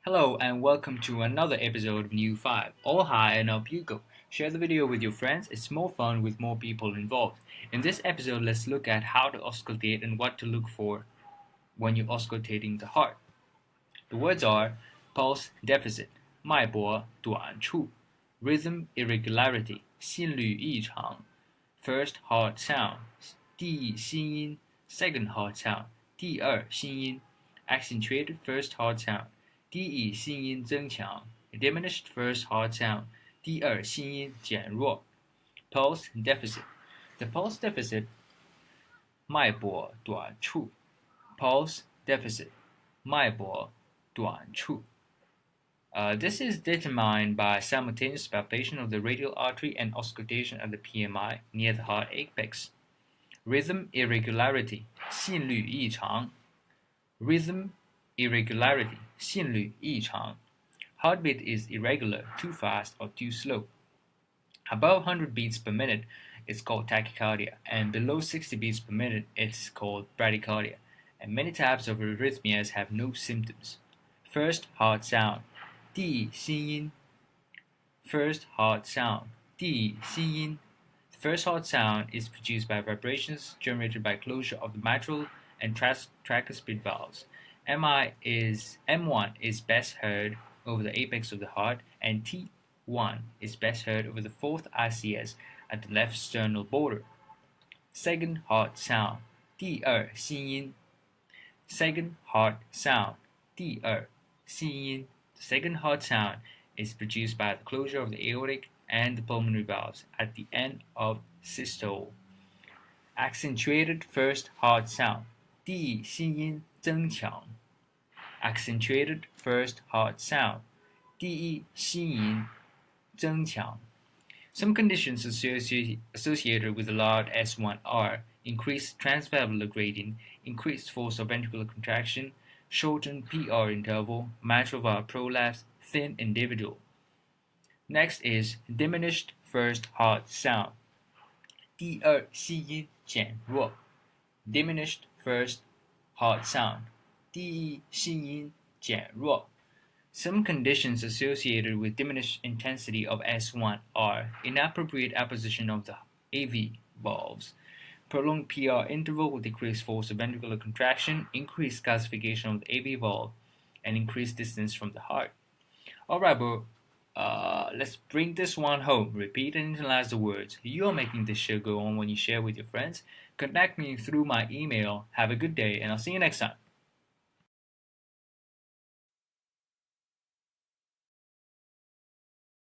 Hello and welcome to another episode of New 5. All high and up you go. Share the video with your friends, it's more fun with more people involved. In this episode, let's look at how to auscultate and what to look for when you're auscultating the heart. The words are pulse deficit, 脉搏短处, rhythm irregularity, 心律异常, first heart sound, 第一心音, second heart sound, 第二心音, accentuated first heart sound, 第一心音增强 diminished first heart sound, 第二心音减弱 pulse deficit. The pulse deficit 脉搏短处 pulse deficit 脉搏短处 This is determined by simultaneous palpation of the radial artery and auscultation of the PMI near the heart apex. Rhythm irregularity 心律异常 Rhythm irregularity 心律异常 Heartbeat is irregular, too fast or too slow. Above 100 beats per minute, it's called tachycardia, and below 60 beats per minute, it's called bradycardia. And many types of arrhythmias have no symptoms. First heart sound, 第一心音 First heart sound, 第一心音 The first heart sound is produced by vibrations generated by closure of the mitral and tricuspid valves. M1 is best heard over the apex of the heart, and T1 is best heard over the fourth ICS at the left sternal border. Second heart sound, 第二心音 Second heart sound, 第二心音 The second heart sound is produced by the closure of the aortic and the pulmonary valves at the end of systole. Accentuated first heart sound, 第一心音增强 Accentuated first heart sound, 第一心音增强 Some conditions associated with the loud S1 are increased transvalvular gradient, increased force of ventricular contraction, shortened PR interval, mitral valve prolapse, thin individual. Next is diminished first heart sound, 第二心音减弱 Diminished first heart sound, 第一心音减弱 Some conditions associated with diminished intensity of S1 are inappropriate apposition of the AV valves, prolonged PR interval with decreased force of ventricular contraction, increased calcification of the AV valve, and increased distance from the heart. Alright, bro. Let's bring this one home. Repeat and internalize the words. You're making this show go on when you share with your friends. Contact me through my email. Have a good day, and I'll see you next time.